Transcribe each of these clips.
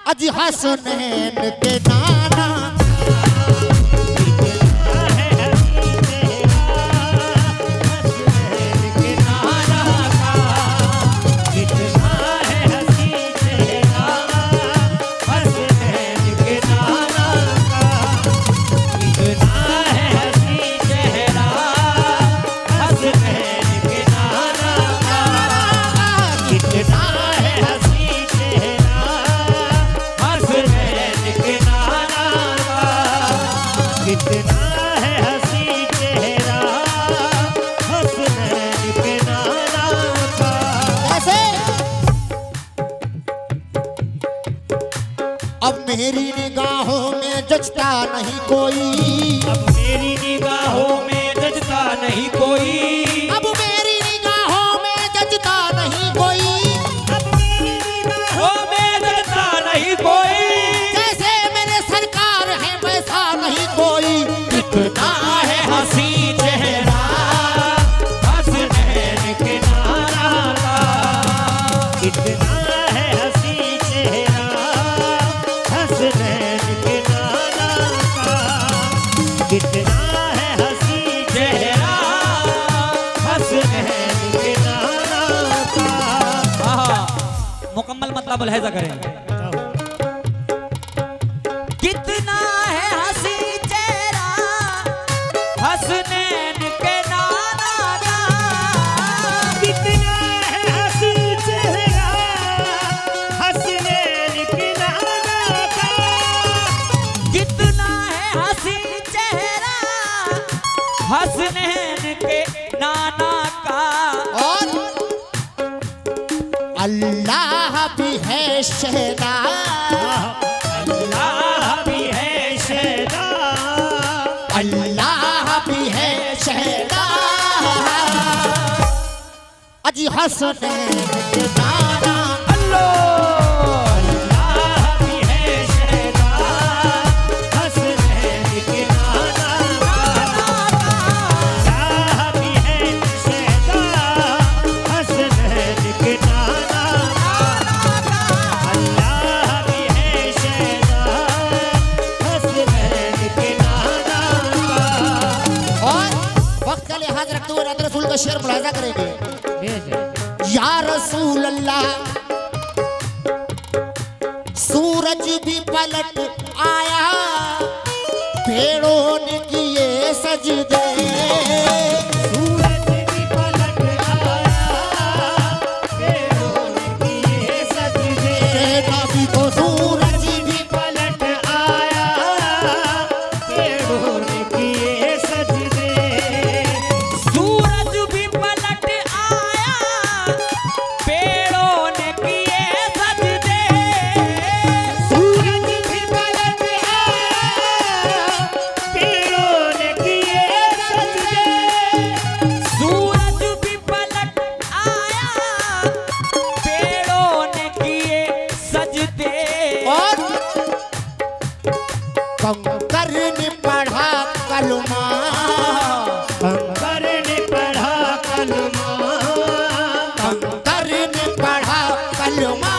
अजी हसनैन के नाना मेरी निगाहों में जचता नहीं कोई, अब मेरी निगाहों में जचता नहीं कोई, अब मेरी निगाहों में जचता नहीं कोई, अब मेरी निगाहों में जचता नहीं कोई। जैसे मेरे सरकार है वैसा नहीं कोई। कितना है हंसी चेहरा हसनैन के नाना का, कितना है हंसी चेहरा हसनैन के नाना का, कितना है हंसी चेहरा हसनैन के नाना का। मुकम्मल मतलब लहजा करें। कितना है हंसी चेहरा हसनैन के नाना का, कितना है हंसी चेहरा हसनैन के नाना का, कितना है हंसी चेहरा हसनैन के नाना का। और अल्लाह भी है शहदा, अल्लाह भी है शहदा, अल्लाह भी है शहदा। अजी हसनैन के नाना रसूल का शेर मुलाजा करेंगे। या रसूल अल्लाह सूरज भी पलट आया, पेड़ों ने किए सजदे, सूरज भी पलट आया, पेड़ों ने किए सजदे, नबी को सूरज भी पलट आया, पेड़ों ने किए सजदे, सूरज भी पलट आया, पेड़ों ने किए सजदे, सूरज भी पलट आया, पेड़ों ने किए सजदे, सूरज भी पलट आया, पेड़ों ने किए सजदे। और कंकर ने पढ़ा कलमा, कंकर ने पढ़ा कलमा, कंकर ने पढ़ा कलमा।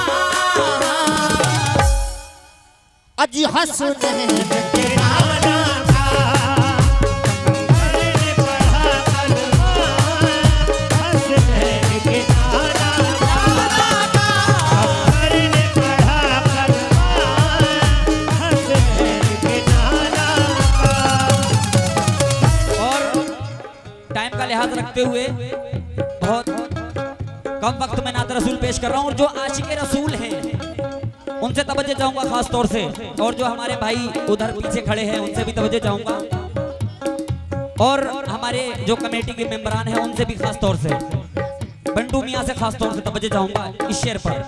अजी हसनैन के नाना का, कंकर ने पढ़ा कलमा, हसनैन के नाना का, कंकर ने पढ़ा कलमा, हसनैन के नाना का। और टाइम का लिहाज रखते हुए बहुत कम वक्त में नात रसूल पेश कर रहा हूँ, और जो आशिक रसूल हैं उनसे तवज्जो चाहूंगा खास तौर से, और जो हमारे भाई उधर पीछे खड़े हैं उनसे भी तवज्जो चाहूंगा, और हमारे जो कमेटी के मेंबरान हैं उनसे भी खास तौर से, बंटू मियां से खास तौर से तवज्जो चाहूंगा इस शेर पर।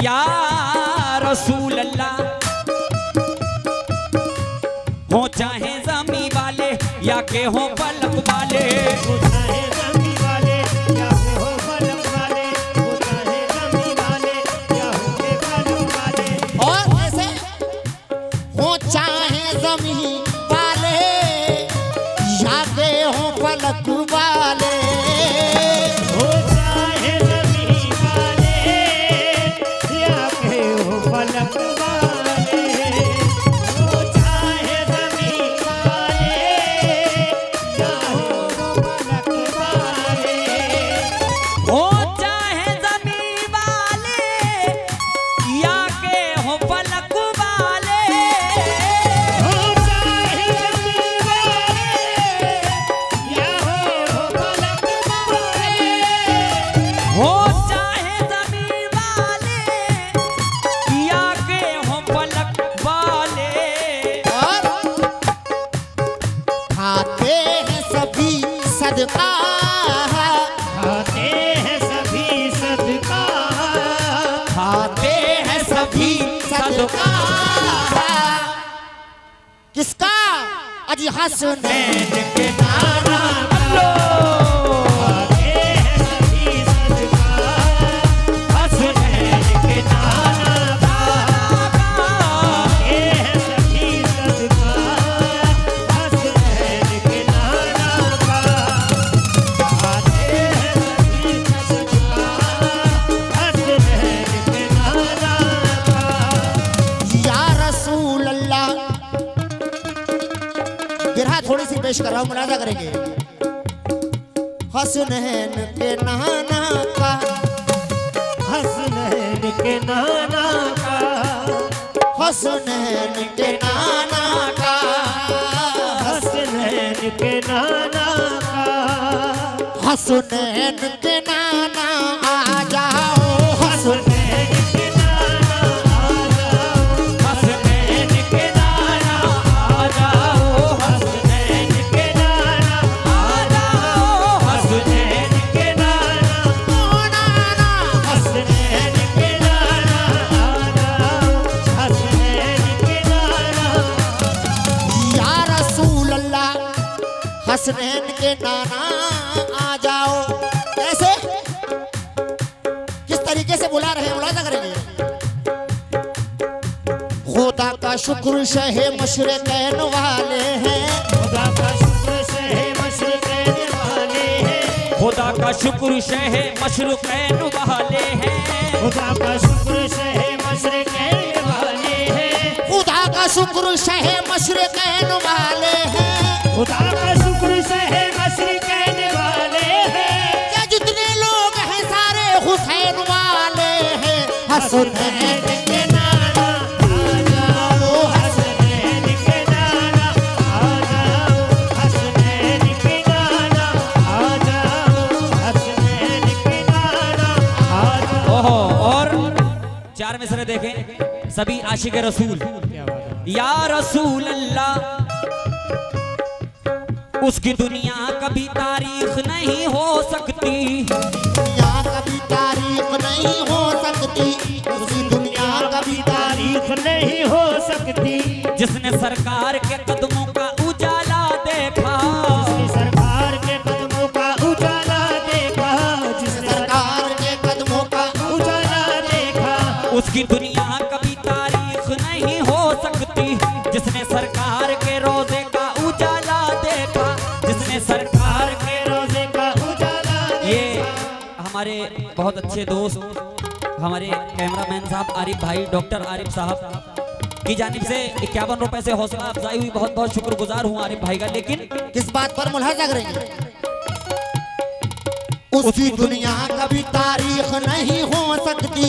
या रसूल अल्लाह हो चाहे ज़मीं वाले या के हो फलक वाले, हो चाहे ज़मीं वाले या हो फलक वाले, हो चाहे ज़मीं वाले या हो फलक वाले, और ऐसे हो चाहे जमीन वाले या के हो फलक वाले, हो चाहे ज़मीं वाले या के हो फलक वाले। सदका, खाते हैं सभी सदका, खाते हैं सभी सदका। किसका? अजी हसनैन के नाना का। खाते हैं सभी सदका, हसनैन के नाना का। खाते हैं सभी सदका, हसनैन के नाना का। खाते हैं सभी सदका, हसनैन के नाना का। या रसूल अल्लाह। गिरहा थोड़ी सी पेश कर रहा हूं, मुलाजा करेंगे। हसनैन के नाना का, हसनैन के नाना का, हसनैन के नाना का, हसनैन के नाना का। हसनैन के नाना आ जाओ, हसनैन के नाना आ जाओ, हसनैन के नाना आ जाओ, हसनैन के नाना आ जाओ, हसनैन के नाना, हसनैन के नाना आ जाओ, हसनैन के नाना। या रसूल अल्लाह। हसनैन के नाना आ जाओ। कैसे, किस तरीके से बुला रहे हैं, मुलाजा करेंगे। खुदा का शुक्र शहे मशरक़ैन वाले हैं, खुदा का शुक्र शहे मशरक़ैन वाले हैं, खुदा का शुक्र शह मशरक़ैन वाले हैं। खुदा का शुक्र शहे मशरक़ैन वाले हैं, खुदा का शुक्र शहे मशरक़ैन वाले हैं। खुदा का शुक्र शहे मशरक़ैन वाले हैं। ये जितने लोग हैं सारे हुसैन वाले हैं। हसनैन के नाना आ जाओ, हसनैन के नाना आ जाओ, हसनैन के नाना आ जाओ, हसनैन के नाना आ जाओ। ओहो, और चार मिसरे देखें, सभी आशिक रसूल। या रसूल अल्लाह, उसकी दुनिया कभी तारीख नहीं हो सकती, दुनिया कभी तारीफ नहीं हो सकती, उसकी दुनिया कभी तारीफ नहीं हो सकती। जिसने सरकार के कदमों का उजाला देखा, जिसने सरकार के कदमों का उजाला देखा, जिसने सरकार के कदमों का। उजाला देखा, उसकी दुनिया कभी तारीख नहीं हो सकती। जिसने सरकार के रोजे का उजाला देखा, जिसने सरकार के रोजे का उजाला ये हमारे बहुत अच्छे दोस्त, हमारे कैमरामैन साहब आरिफ भाई, डॉक्टर आरिफ साहब की जानिब से 51 रुपए से हौसला अफजाई हुई। बहुत बहुत शुक्रगुजार हूँ आरिफ भाई का। लेकिन किस बात पर मुलाजा करेंगे। उसकी दुनिया कभी तारीख नहीं हो सकती,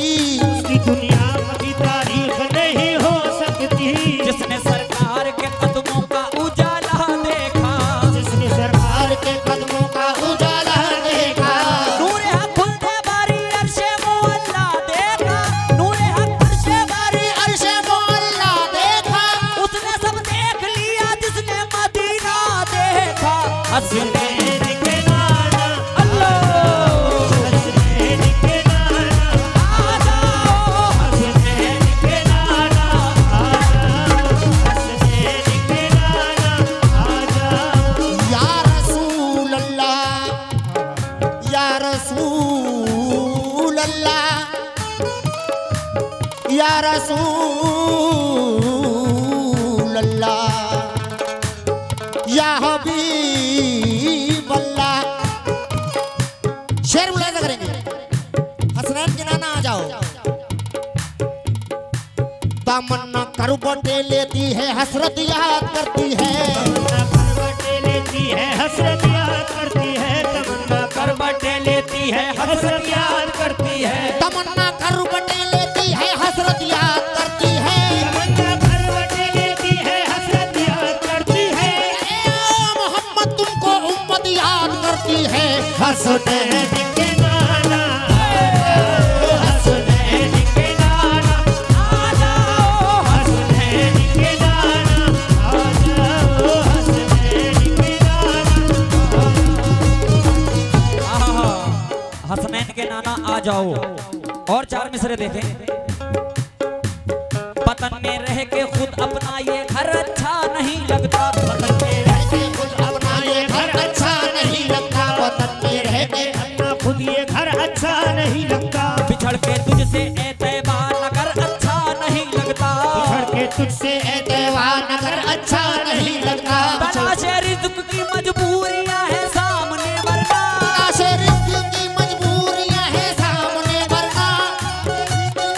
उसकी दुनिया कभी तारीख नहीं हो सकती। जिसने सरकार के कदमों का उजाला देखा, जिसने सरकार के कदमों का उजाला देखा। नूरे हक खुलते बारी अर्शे मुअल्ला देखा, नूरे हक अर्शे बारी अर्शे मोहल्ला देखा। उसने सब देख लिया जिसने मदीना देखा। हसनैन के नाना अल्लाह हसनैन के नाना आ जाओ, हसनैन के नाना आ जाओ, हसनैन के नाना आ जाओ। या रसूल अल्लाह, या रसूल अल्लाह, या रसूल अल्लाह, या हबीब अल्लाह। शेर मुलाजा करेंगे। हसनैन के नाना आ जाओ। तमन्ना करवटें लेती है, हसरत याद करती है। तमन्ना करवटें लेती है, हसरत याद करती है। तमन्ना करवटें लेती है, हसरत याद करती है। तमन्ना करवटें लेती है, हसरत याद करती है। तमन्ना करवटें लेती है, हसरत याद करती है। ए मोहम्मद तुमको उम्मत याद करती है। हसनैन के नाना हसनैन के नाना आ जाओ, हसनैन के नाना आ जाओ, हसनैन के नाना। जाओ। और 4 मिसरे देखें। पतन में रह के खुद अपना ये घर अच्छा नहीं लगता, वतन में रह के खुद अपना ये घर अच्छा नहीं लगता, वतन में रह के अपना खुद ये घर अच्छा नहीं लगता, बिछड़ के तुझसे एतबार नगर अच्छा नहीं लगता, बिछड़ के तुझसे एतवार नगर अच्छा नहीं लगता, तलाश रिज़्क़ की मजबूरियां है सामने वरना, तलाश रिज़्क़ की मजबूरियां है सामने वरना,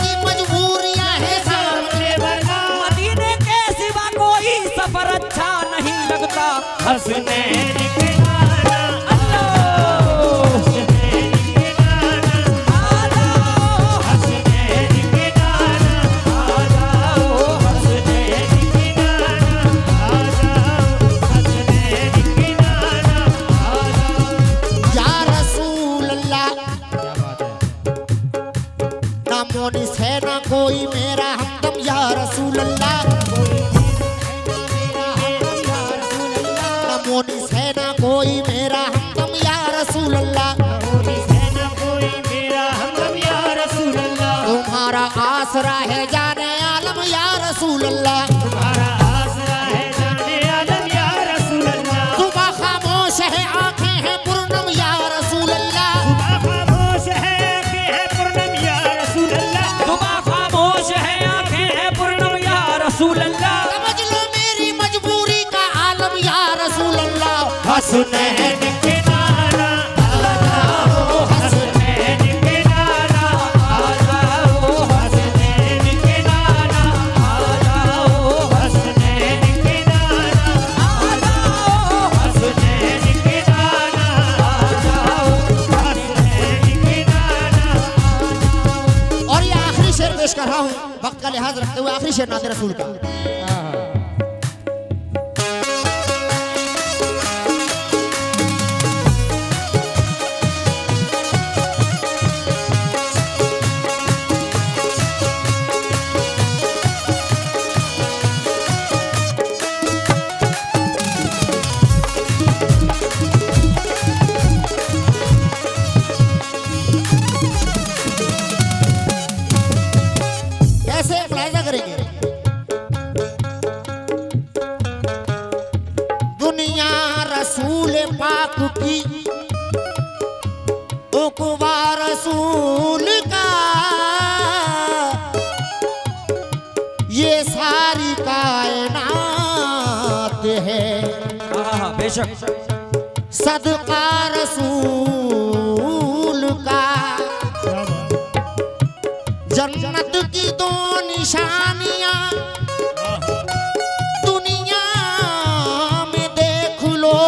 की मजबूरियां है सामने वरना, मदीने के सिवा कोई सफर अच्छा नहीं लगता। हसनैन के नाना अल्लाह हसनैन के नाना आ जाओ, हसनैन के नाना आ जाओ, हसनैन के नाना आ जाओ, हसनैन के नाना आ जाओ। या रसूल अल्लाह, क्या बात है। ना मोनिस है ना कोई मेरा हमदम या रसूल अल्लाह, ना मोनिस है ना कोई मेरा हमदम या रसूल अल्लाह, तुम्हारा आसरा है जाने आलम या रसूल अल्लाह, सुबह खामोश है आंखें हैं पूर्णम या रसूल अल्लाह, सुबह खामोश है आंखें हैं पूर्णम या रसूल अल्लाह। समझ लो मेरी मजबूरी का आलम या रसूल अल्लाह, हसनैन के नाना आ जाओ, हसनैन के नाना आ जाओ, हसनैन के नाना आ जाओ, हसनैन के नाना आ जाओ, हसनैन के नाना आ जाओ, हसनैन के नाना आ जाओ। और ये आखिरी शेर पेश कर रहा हूँ वक्त का लिहाज रखते हुए, आखिरी शेर नाते रसूल का। कैसे मुलाहिजा करेंगे? दुनिया रसूल पाक की, उकवा रसूल का, ये सारी कायनात है, बेशक सदका रसूल का, जन्नत की 2 निशानियां दुनिया में देख लो,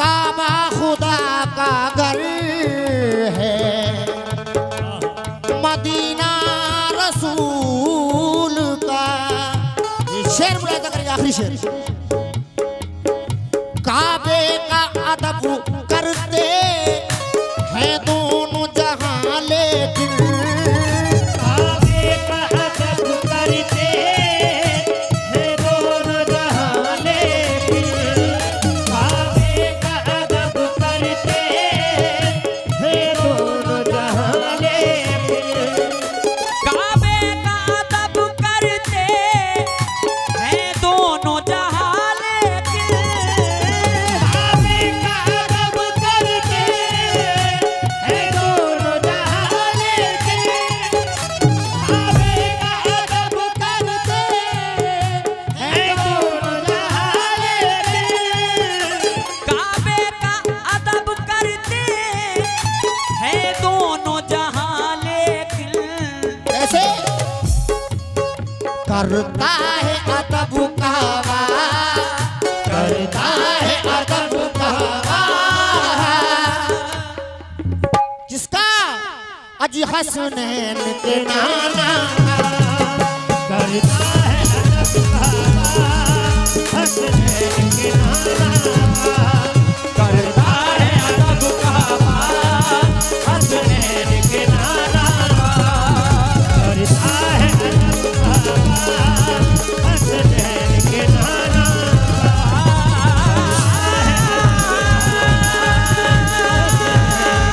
काबा खुदा का घर है, मदीना रसूल का। शेर मुलाहिजा करिए, आखिरी शेर। काबे का अदब करते हैं दोनों जहां, लेकिन काबे का अदब करते हैं दोनों जहां, लेकिन काबे का अदब करते हैं दोनों जहां, लेकिन काबे का अदब करते हैं दोनों जहां, लेकिन काबे का अदब करते हैं दोनों जहां, लेकिन काबे का अदब करते हैं दोनों जहां, लेकिन काबे का अदब करते हैं दोनों जहां, लेकिन ऐसे करता है अदब काबा, करता है अदब काबा, किसका? अजी हसनैन के नाना, करता है अदब काबा, हसनैन के नाना करता है अदब काबा, हसनैन के नाना करता है अदब काबा, हसनैन के नाना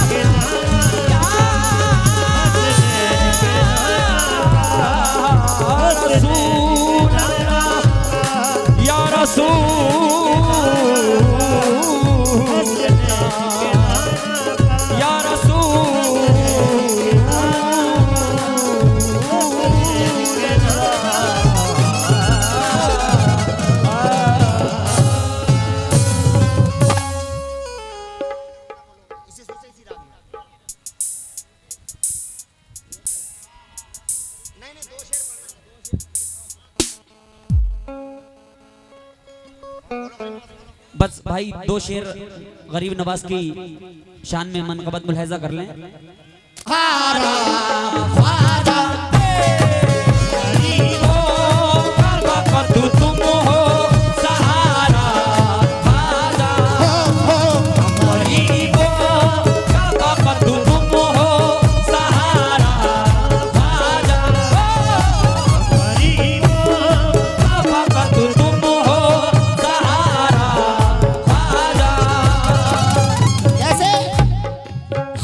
के नाना बस भाई 2 शेर गरीब नवाज की शान में मनकबत मुलाहिजा कर लें। खारा ख्वाजा तुम हो सहारा ख्वाजा, गरीबों का वक्त तुम हो सहारा ख्वाजा, गरीबों का वक्त तुम हो सहारा ख्वाजा। जैसे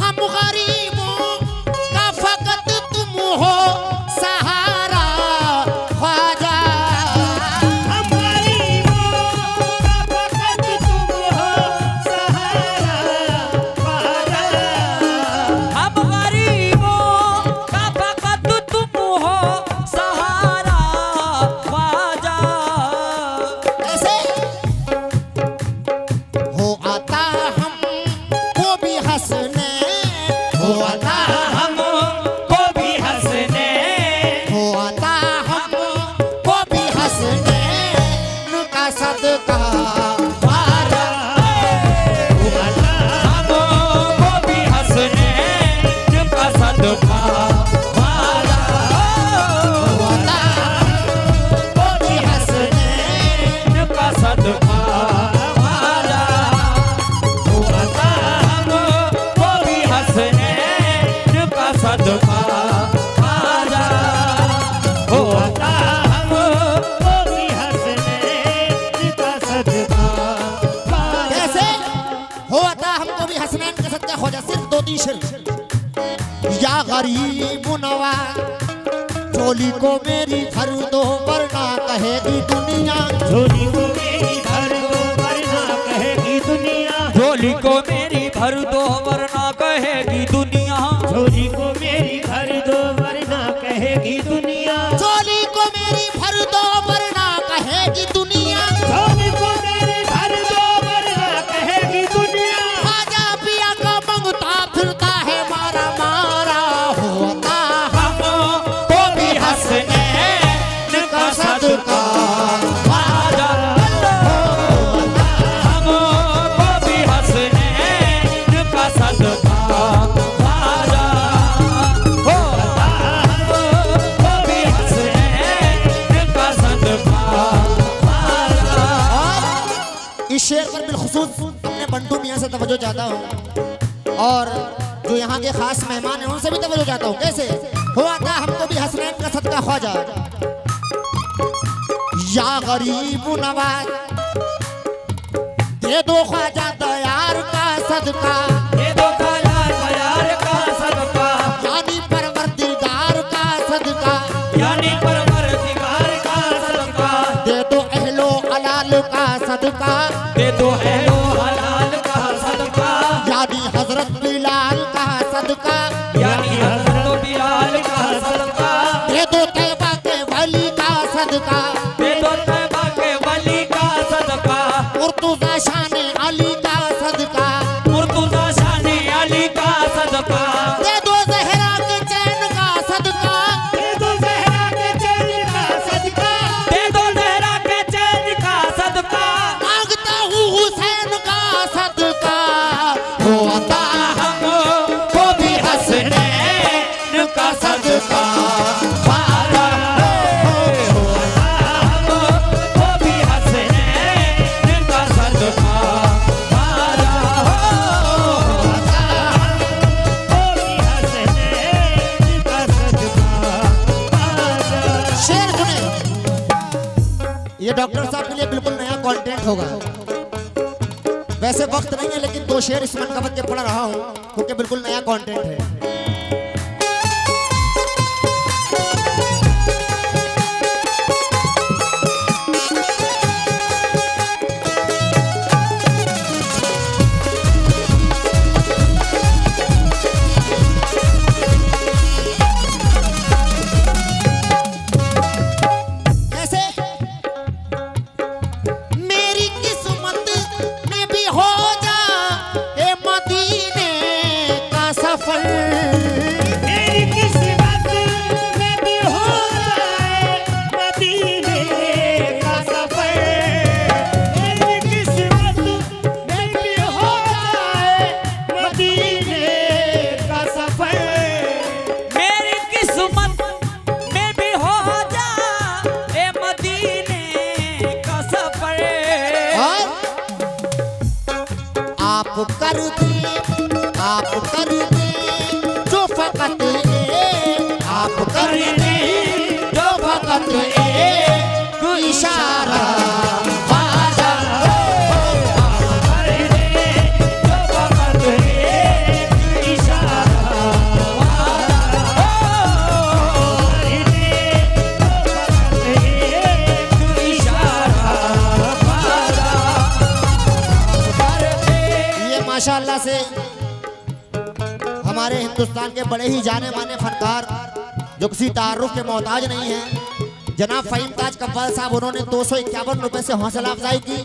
हम गरीबों का फकत तुम हो सहारा ख्वाजा। हम गरीबों का फकत तुम हो सहारा ख्वाजा। हम गरीबों का फकत तुम हो सहारा ख्वाजा। ऐसे हो आता हम को भी हंसने, हो आता हमको भी हंसने, हो आता हम को भी हंसने का सदका वारा। हमको भी हंसने का सदका वाला। हो आता को भी हंसने का सदका वाला। होता हमको भी हंसने का सदका वाला। होता हमको भी हंसने का सदका वाला। कैसे हो आता हमको भी हंसनैन का सदका हो जा। सिर्फ 2-3 शेर। या गरीब नवाज चोली को मेरी भर दो वरना कहेगी दुनिया। झोली को मेरी भर दो वरना कहेगी दुनिया। झोली को मेरी भर दो वरना कहेगी दुनिया। झोली को मेरी भर दो वरना कहेगी दुनिया। चोली को मेरी भर दो वरना कहेगी दुनिया। झोली को मेरी भर दो वरना कहेगी दुनिया। खाजा पिया का मंगता फिरता है मारा मारा। होता हमको भी हंसने का सदका वाला। हमको भी हंसने का सदका वाला। हमको भी हंसने का सदका वाला। और इस शेर पर बिलखुसूस अपने बंटू मियाँ से तवज्जो चाहता हूँ और जो यहाँ के खास मेहमान हैं उनसे भी तवज्जो चाहता हूँ। कैसे हो आता हमको भी हसनैन का सदका ख्वाजा। या गरीब नवाज दे दो ख्वाजा दयार का सदका। ये दो प्यार का सदका, यानी परवरदिगार का सदका। यानी परवरदिगार का सदका। दे दो अहलो अलाल का सदका। दे दो अहलो हलाल का सदका, यानी हजरत बिलाल का सदका। यानी हज़रत बिलाल का सदका। दे दो तैबा के वली का सदका। दे दो तैबा के वली का सदका। मुर्तुज़ा शान अली का सदका। मुर्तुज़ा शान अली का सदका। दे दो ज़हरा के चैन का सदका। दे दो ज़हरा के चैन का सदका। दे दो ज़हरा के चैन का सदका। मांगता हूँ हुसैन का सदका। हो आता हमको भी हंसने का सदका वाला। हमको भी हंसने का सदका वाला। वो भी हंसने का सदका वाला। शेर सुने, ये डॉक्टर साहब के लिए बिल्कुल नया कंटेंट होगा। वैसे वक्त नहीं है लेकिन 2 शेर इस मनकबत के पढ़ रहा हूँ क्योंकि बिल्कुल नया कंटेंट है। कैसे मेरी किस्मत में भी हो जा ए मदीने का सफर। कर दे, आप कर दे जो फकत एक, आप कर दे जो फकत एक इशारा वादा। कर दे जो फकत एक इशारा वादा। कर दे जो फकत एक इशारा वादा। कर दे। ये माशाअल्लाह से हमारे हिंदुस्तान के बड़े ही जाने माने फनकार जो किसी तारुफ के मोहताज नहीं है, जनाब फ़हीम ताज कव्वाल साहब, उन्होंने 251 रुपए से हौसला अफजाई की।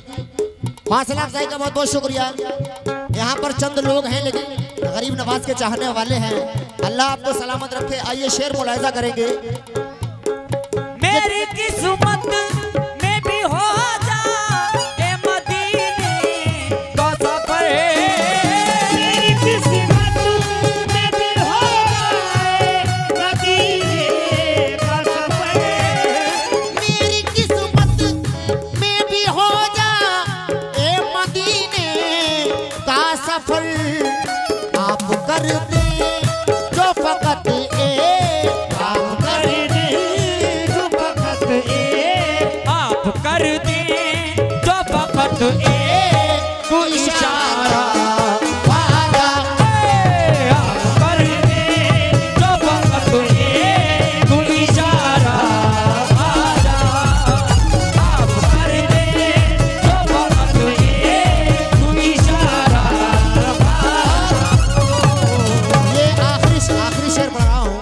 हौसला अफजाई का बहुत बहुत शुक्रिया। यहाँ पर चंद लोग हैं लेकिन गरीब नवाज के चाहने वाले हैं। अल्लाह आपको सलामत रखे। आइए शेर मुलाहिजा करेंगे। मेरी किस्मत में भी हो जा ए मदीने का सफर। मेरी किस्मत में भी हो जाए मदीने का सफर। मेरी किस्मत में भी हो जा ए मदीने का सफर, आप कर दे जो फकत एक, आप कर कर दे जो फकत एक आप कर दे जो फकत एक इशारा वादा। आप कर दे जो फकत एक इशारा वादा। आप कर दे जो फकत एक इशारा वादा। ये आखिरी शेर पढ़ रहा हूँ,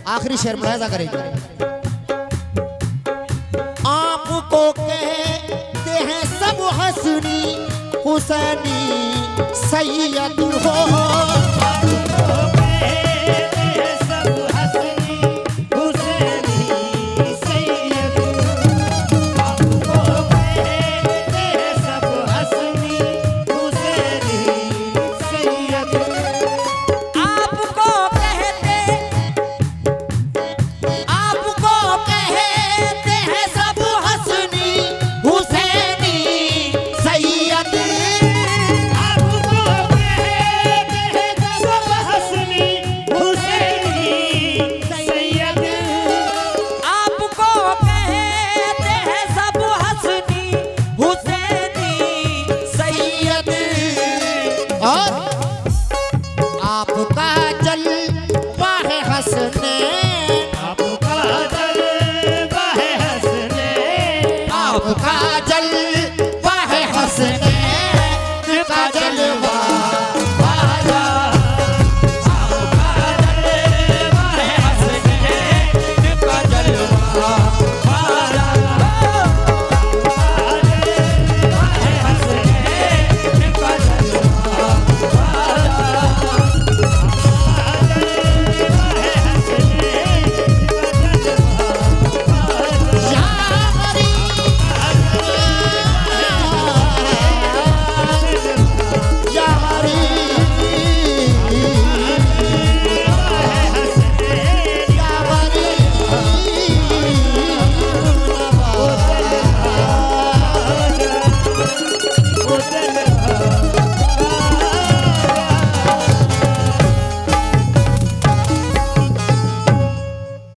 आखिरी शेर मुलाहिजा करेंगे। आपको कहते हैं सब हसनी हुसैनी सैयद हो,